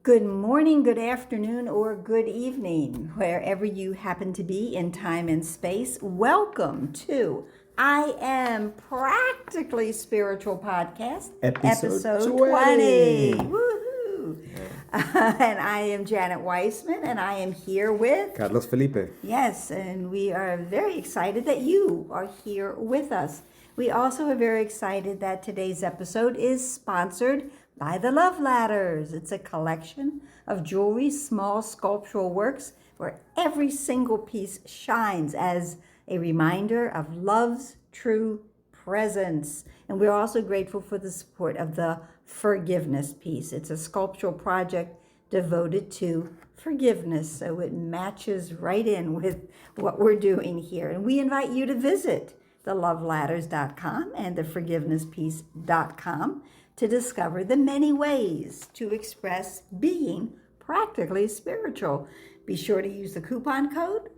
Good morning, good afternoon, or good evening, wherever you happen to be in time and space. Welcome to I Am Practically Spiritual Podcast, Episode 20. 20. Woohoo! And I am Janet Weissman, and I am here with Carlos Felipe. Yes, and we are very excited that you are here with us. We also are very excited that today's episode is sponsored by the Love Ladders. It's a collection of jewelry, small sculptural works where every single piece shines as a reminder of love's true presence. And we're also grateful for the support of the forgiveness piece. It's a sculptural project devoted to forgiveness, so it matches right in with what we're doing here. And we invite you to visit theloveladders.com and theforgivenesspiece.com to discover the many ways to express being practically spiritual. Be sure to use the coupon code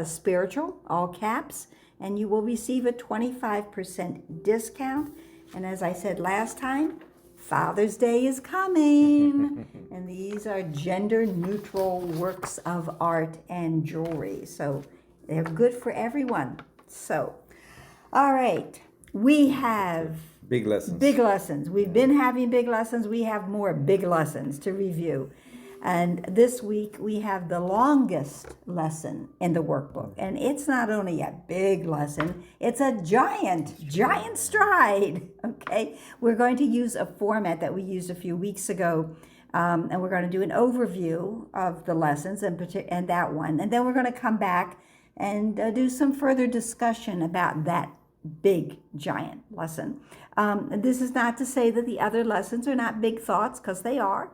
spiritual, all caps, and you will receive a 25% discount. And as I said last time, Father's Day is coming, and these are gender-neutral works of art and jewelry, so they're good for everyone. So, all right, we have Big lessons. big lessons. We've been having big lessons. We have more big lessons to review. And this week we have the longest lesson in the workbook. And it's not only a big lesson, it's a giant stride. Okay. We're going to use a format that we used a few weeks ago. And we're going to do an overview of the lessons and that one. And then we're going to come back and do some further discussion about that big, giant lesson. This is not to say that the other lessons are not big thoughts, because they are.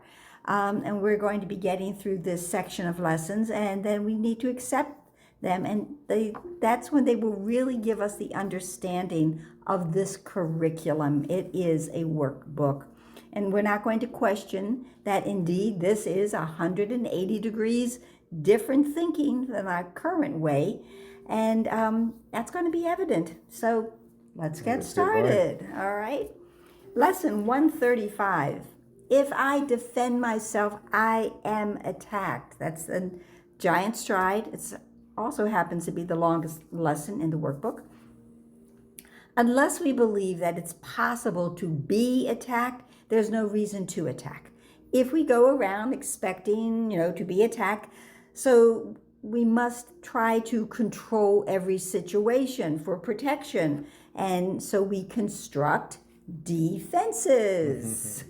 And we're going to be getting through this section of lessons, and then we need to accept them. And that's when they will really give us the understanding of this curriculum. It is a workbook. And we're not going to question that indeed this is 180 degrees different thinking than our current way. And that's going to be evident. So let's get started. All right. Lesson 135. If I defend myself, I am attacked. That's a giant stride. It also happens to be the longest lesson in the workbook. Unless we believe that it's possible to be attacked, there's no reason to attack. If we go around expecting, to be attacked, so we must try to control every situation for protection. And so we construct defenses.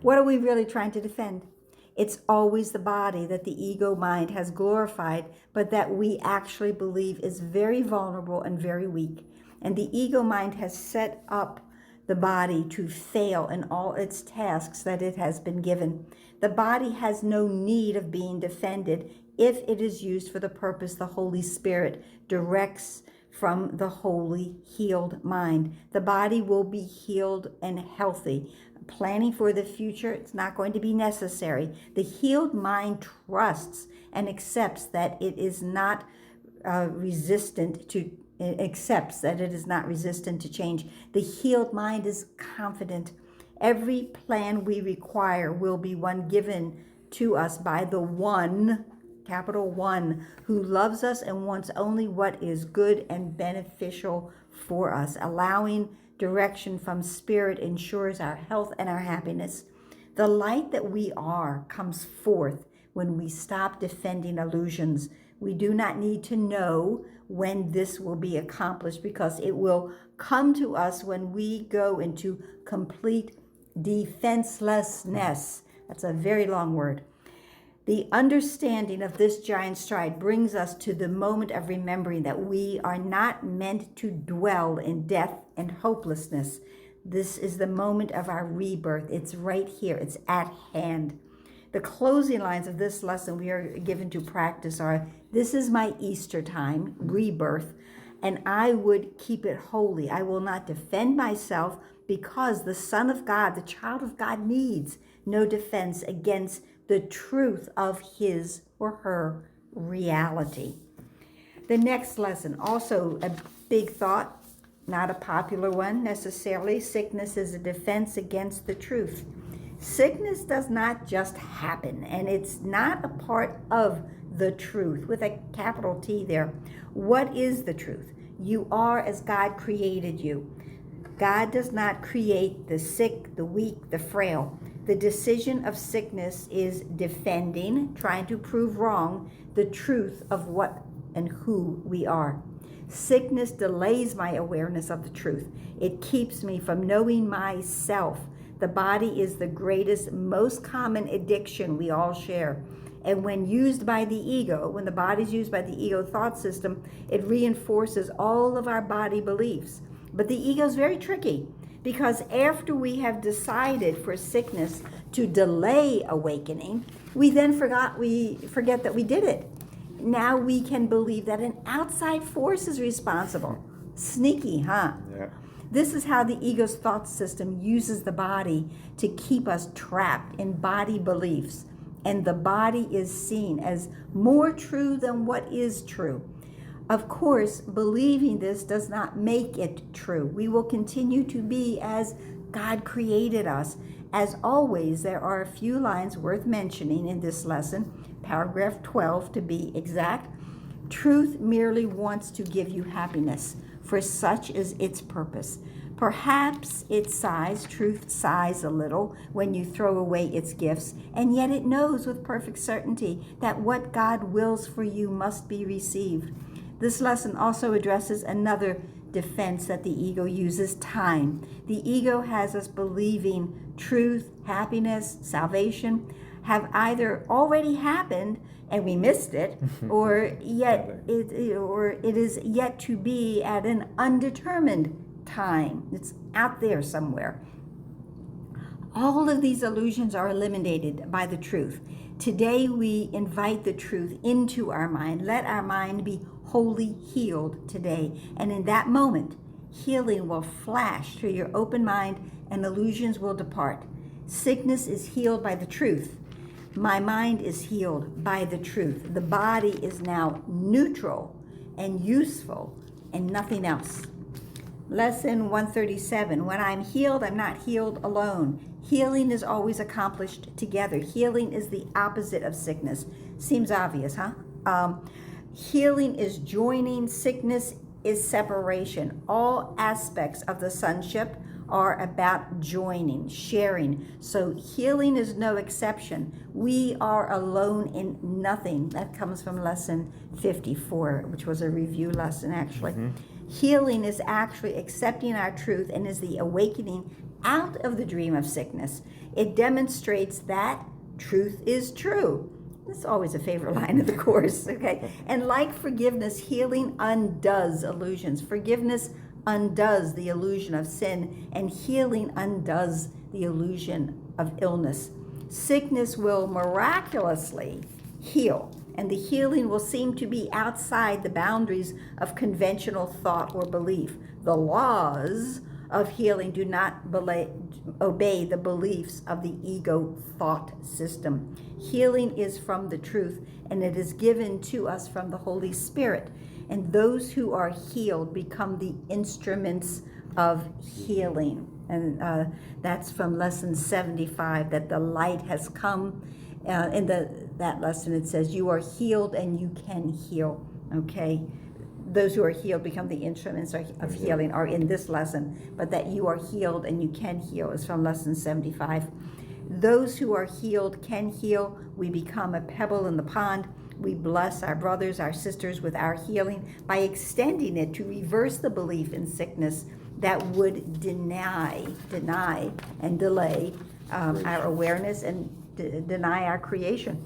What are we really trying to defend? It's always the body that the ego mind has glorified, but that we actually believe is very vulnerable and very weak. And the ego mind has set up the body to fail in all its tasks that it has been given. The body has no need of being defended if it is used for the purpose the Holy Spirit directs from the holy, healed mind. The body will be healed and healthy. Planning for the future, it's not going to be necessary. The healed mind trusts and accepts that it is not resistant to change. The healed mind is confident. Every plan we require will be one given to us by the one, capital One, who loves us and wants only what is good and beneficial for us. Allowing direction from Spirit ensures our health and our happiness. The light that we are comes forth when we stop defending illusions. We do not need to know when this will be accomplished, because it will come to us when we go into complete defenselessness. That's a very long word. The understanding of this giant stride brings us to the moment of remembering that we are not meant to dwell in death and hopelessness. This is the moment of our rebirth. It's right here. It's at hand. The closing lines of this lesson we are given to practice are, "This is my Easter time, rebirth, and I would keep it holy. I will not defend myself, because the Son of God, the child of God, needs no defense against the truth of his or her reality." The next lesson, also a big thought, not a popular one necessarily. Sickness is a defense against the truth. Sickness does not just happen, and it's not a part of the truth, with a capital T there. What is the truth? You are as God created you. God does not create the sick, the weak, the frail. The decision of sickness is defending, trying to prove wrong, the truth of what and who we are. Sickness delays my awareness of the truth. It keeps me from knowing myself. The body is the greatest, most common addiction we all share. And when used by the ego, when the body's used by the ego thought system, it reinforces all of our body beliefs. But the ego is very tricky, because after we have decided for sickness to delay awakening, we forget that we did it. Now we can believe that an outside force is responsible. Sneaky, huh? Yeah. This is how the ego's thought system uses the body to keep us trapped in body beliefs. And the body is seen as more true than what is true. Of course, believing this does not make it true. We will continue to be as God created us. As always, there are a few lines worth mentioning in this lesson, paragraph 12 to be exact. Truth merely wants to give you happiness, for such is its purpose. Perhaps truth sighs a little when you throw away its gifts, and yet it knows with perfect certainty that what God wills for you must be received. This lesson also addresses another defense that the ego uses, time. The ego has us believing truth, happiness, salvation have either already happened and we missed it, or it is yet to be at an undetermined time. It's out there somewhere. All of these illusions are eliminated by the truth. Today we invite the truth into our mind. Let our mind be wholly healed today. And in that moment, healing will flash through your open mind and illusions will depart. Sickness is healed by the truth. My mind is healed by the truth. The body is now neutral and useful and nothing else. Lesson 137. When I'm healed, I'm not healed alone. Healing is always accomplished together. Healing is the opposite of sickness. Seems obvious, huh? Healing is joining. Sickness is separation. All aspects of the sonship are about joining, sharing. So healing is no exception. We are alone in nothing. That comes from lesson 54, which was a review lesson, actually. Healing is actually accepting our truth and is the awakening out of the dream of sickness. It demonstrates that truth is true. It's always a favorite line of the course, okay? And like forgiveness, healing undoes illusions. Forgiveness undoes the illusion of sin, and healing undoes the illusion of illness. Sickness will miraculously heal, and the healing will seem to be outside the boundaries of conventional thought or belief. The laws of healing do not obey the beliefs of the ego thought system. Healing is from the truth, and it is given to us from the Holy Spirit. And those who are healed become the instruments of healing. And that's from lesson 75, that the light has come. In that lesson it says, you are healed and you can heal, okay? Those who are healed become the instruments of healing are in this lesson, but that you are healed and you can heal is from lesson 75. Those who are healed can heal. We become a pebble in the pond. We bless our brothers, our sisters with our healing by extending it to reverse the belief in sickness that would deny and delay our awareness and deny our creation.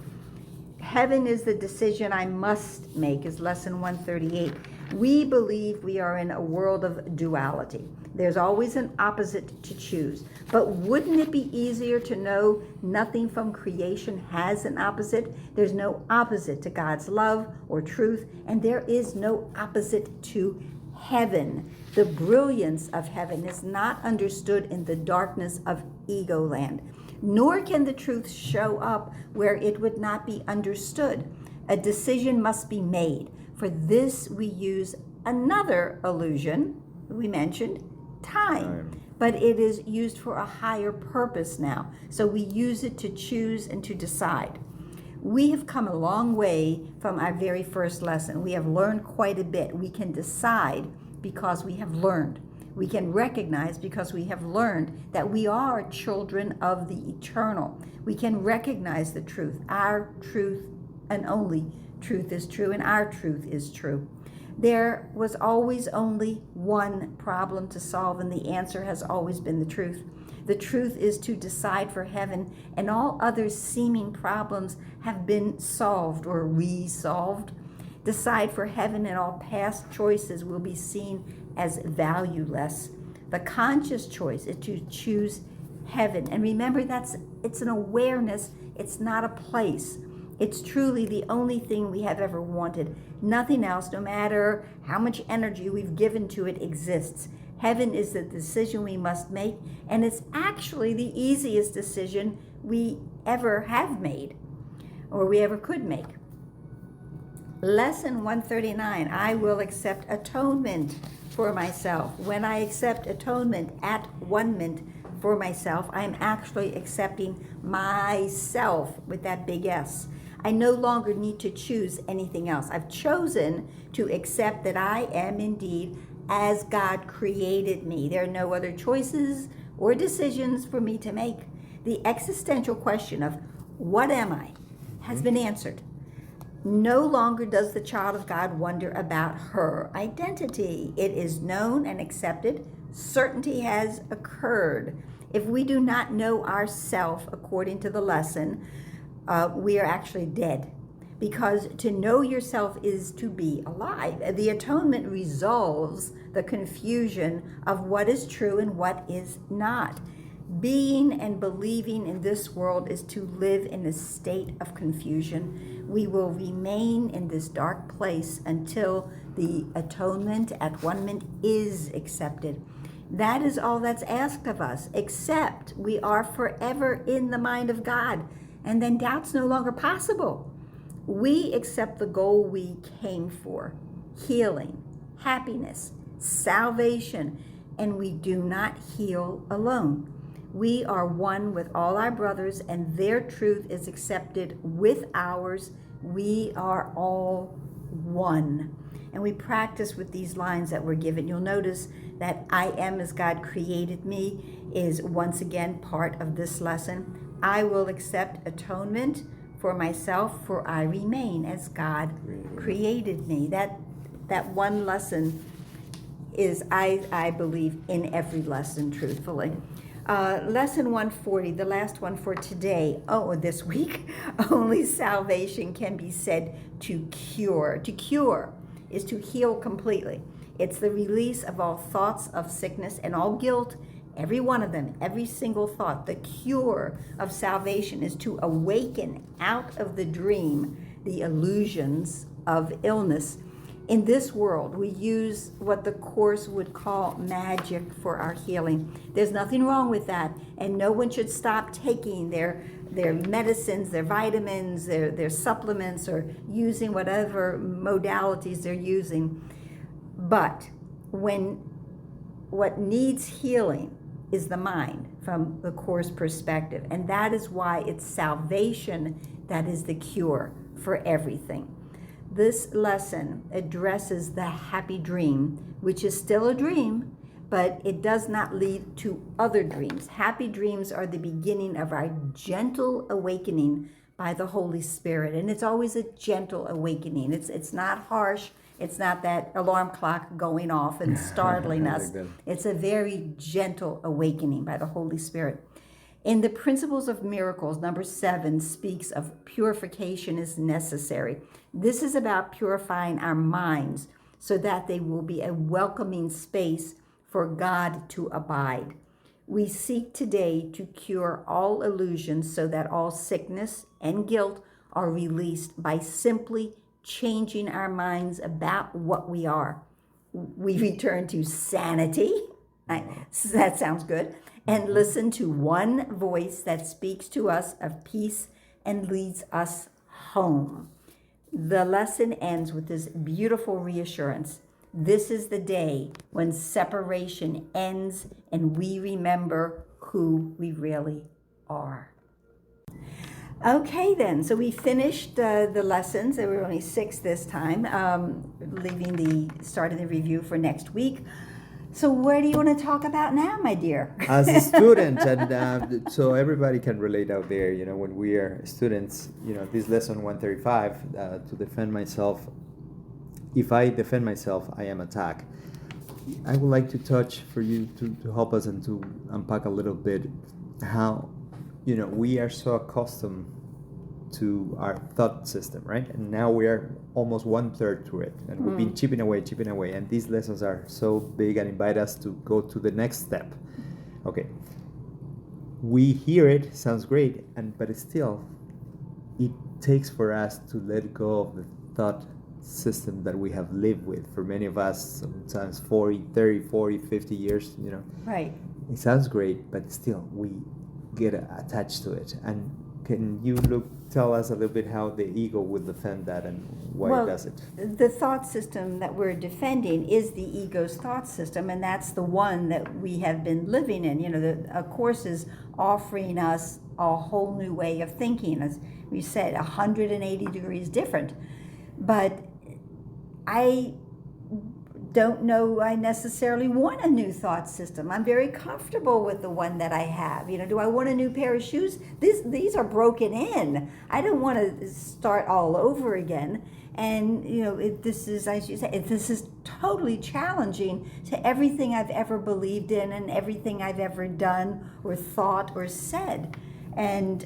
Heaven is the decision I must make, is lesson 138. We believe we are in a world of duality. There's always an opposite to choose. But wouldn't it be easier to know nothing from creation has an opposite? There's no opposite to God's love or truth, and there is no opposite to heaven. The brilliance of heaven is not understood in the darkness of ego land, nor can the truth show up where it would not be understood. A decision must be made. For this we use another illusion we mentioned, time. but it is used for a higher purpose now. So we use it to choose and to decide. We have come a long way from our very first lesson. We have learned quite a bit. We can decide because we have learned. We can recognize because we have learned that we are children of the eternal. We can recognize the truth. Our truth and only truth is true, and our truth is true. There was always only one problem to solve, and the answer has always been the truth. The truth is to decide for heaven, and all other seeming problems have been solved or resolved. Decide for heaven, and all past choices will be seen as valueless. The conscious choice is to choose heaven. And remember, it's an awareness, it's not a place. It's truly the only thing we have ever wanted. Nothing else, no matter how much energy we've given to it, exists. Heaven is the decision we must make, and it's actually the easiest decision we ever have made, or we ever could make. Lesson 139, I will accept atonement for myself. When I accept atonement, at-one-ment for myself, I am actually accepting myself with that big S. I no longer need to choose anything else. I've chosen to accept that I am indeed as God created me. There are no other choices or decisions for me to make. The existential question of what am I has been answered. No longer does the child of God wonder about her identity. It is known and accepted. Certainty has occurred. If we do not know ourself according to the lesson, we are actually dead. Because to know yourself is to be alive. The atonement resolves the confusion of what is true and what is not. Being and believing in this world is to live in a state of confusion. We will remain in this dark place until the atonement at one-ment is accepted. That is all that's asked of us, except we are forever in the mind of God, and then doubt's no longer possible. We accept the goal we came for, healing, happiness, salvation, and we do not heal alone. We are one with all our brothers, and their truth is accepted with ours. We are all one. And we practice with these lines that were given. You'll notice that I am as God created me is once again part of this lesson. I will accept atonement for myself, for I remain as God created me. That one lesson is, I believe, in every lesson, truthfully. Lesson 140, the last one for today, this week. Only salvation can be said to cure. To cure is to heal completely. It's the release of all thoughts of sickness and all guilt, every one of them, every single thought. The cure of salvation is to awaken out of the dream, the illusions of illness. In this world, we use what the Course would call magic for our healing. There's nothing wrong with that, and no one should stop taking their medicines, their vitamins, their supplements, or using whatever modalities they're using. But what needs healing is the mind from the Course perspective, and that is why it's salvation that is the cure for everything. This lesson addresses the happy dream, which is still a dream, but it does not lead to other dreams. Happy dreams are the beginning of our gentle awakening by the Holy Spirit, and it's always a gentle awakening. It's not harsh. It's not that alarm clock going off and startling us. It's a very gentle awakening by the Holy Spirit. In the Principles of Miracles, number 7 speaks of purification is necessary. This is about purifying our minds so that they will be a welcoming space for God to abide. We seek today to cure all illusions so that all sickness and guilt are released by simply changing our minds about what we are. We return to sanity. That sounds good. And listen to one voice that speaks to us of peace and leads us home. The lesson ends with this beautiful reassurance. This is the day when separation ends and we remember who we really are. Okay, then. So we finished the lessons. There were only 6 this time, starting the review for next week. So where do you want to talk about now, my dear? As a student, and so everybody can relate out there, when we are students, this lesson 135, to defend myself. If I defend myself, I am attacked. I would like to touch for you to help us and to unpack a little bit how, we are so accustomed to our thought system, right? And now we are almost 1/3 through it, and we've been chipping away. And these lessons are so big and invite us to go to the next step. Okay, we hear it, sounds great, but still, it takes for us to let go of the thought system that we have lived with for many of us, sometimes 50 years. Right. It sounds great, but still, we get attached to it. And can you tell us a little bit how the ego will defend that and why it does it? The thought system that we're defending is the ego's thought system, and that's the one that we have been living in. A course is offering us a whole new way of thinking, as we said, 180 degrees different. But I don't know I necessarily want a new thought system. I'm very comfortable with the one that I have. Do I want a new pair of shoes? These are broken in. I don't want to start all over again. And this is, as you say, this is totally challenging to everything I've ever believed in and everything I've ever done or thought or said. And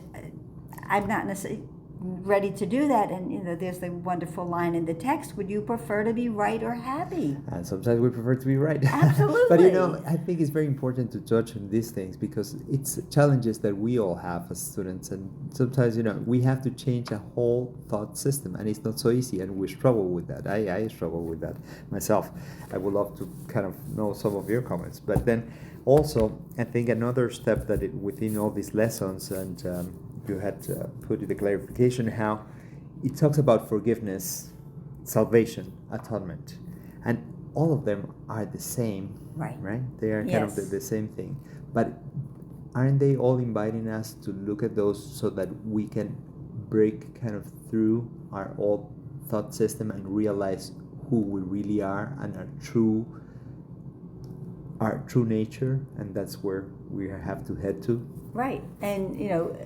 I'm not necessarily ready to do that. And there's the wonderful line in the text, would you prefer to be right or happy? And sometimes we prefer to be right. Absolutely. But I think it's very important to touch on these things because it's challenges that we all have as students, and sometimes we have to change a whole thought system, and it's not so easy, and we struggle with that. I struggle with that myself. I would love to kind of know some of your comments, but then also I think another step that within all these lessons, and you had put in the clarification how it talks about forgiveness, salvation, atonement, and all of them are the same, right? They are kind of the same thing, but aren't they all inviting us to look at those so that we can break kind of through our old thought system and realize who we really are and our true nature, and that's where we have to head to. Right. And,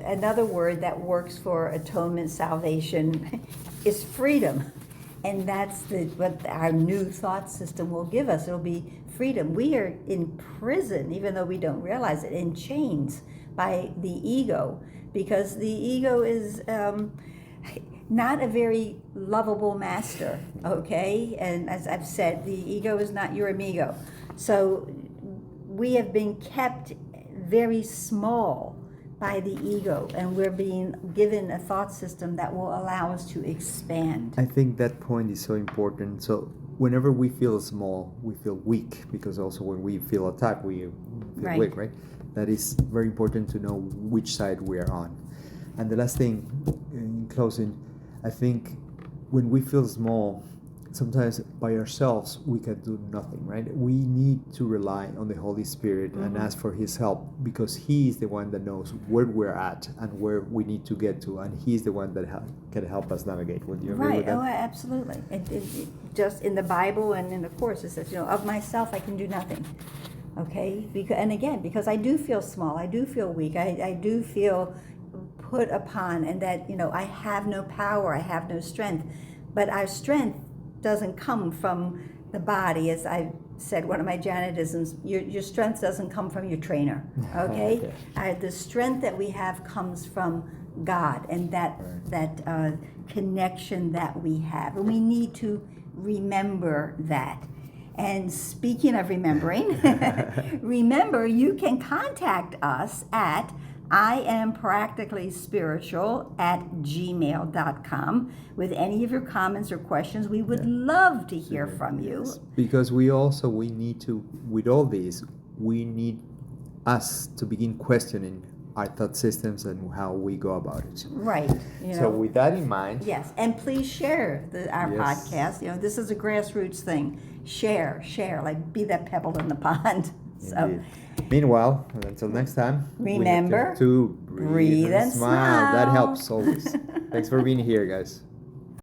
another word that works for atonement, salvation, is freedom. And that's what our new thought system will give us. It'll be freedom. We are in prison, even though we don't realize it, in chains by the ego, because the ego is not a very lovable master, okay? And as I've said, the ego is not your amigo. So we have been kept very small by the ego, and we're being given a thought system that will allow us to expand. I think that point is so important. So whenever we feel small, we feel weak, because also when we feel attacked, we feel weak, right? That is very important to know which side we are on. And the last thing, in closing, I think when we feel small, sometimes by ourselves we can do nothing, right? We need to rely on the Holy Spirit and ask for His help, because He is the one that knows where we're at and where we need to get to, and He's the one that can help us navigate. Would you agree with that? Oh, absolutely. It just in the Bible and in the Course it says, of myself I can do nothing. Okay? Because I do feel small, I do feel weak, I do feel put upon, and that I have no power, I have no strength. But our strength doesn't come from the body. As I said, one of my Janitisms, your strength doesn't come from your trainer, okay? The strength that we have comes from God, and that connection that we have. And we need to remember that. And speaking of remembering, remember you can contact us at iampracticallyspiritual@gmail.com with any of your comments or questions. We would love to hear from you. Because we need to, with all these, we need us to begin questioning our thought systems and how we go about it. Right. You know. So with that in mind, Yes, and please share our Yes. podcast. You know, this is a grassroots thing. Share, like be that pebble in the pond. So indeed. Meanwhile, until next time, Remember, we have to breathe breathe and smile. That smile. helps always. Thanks for being here, guys.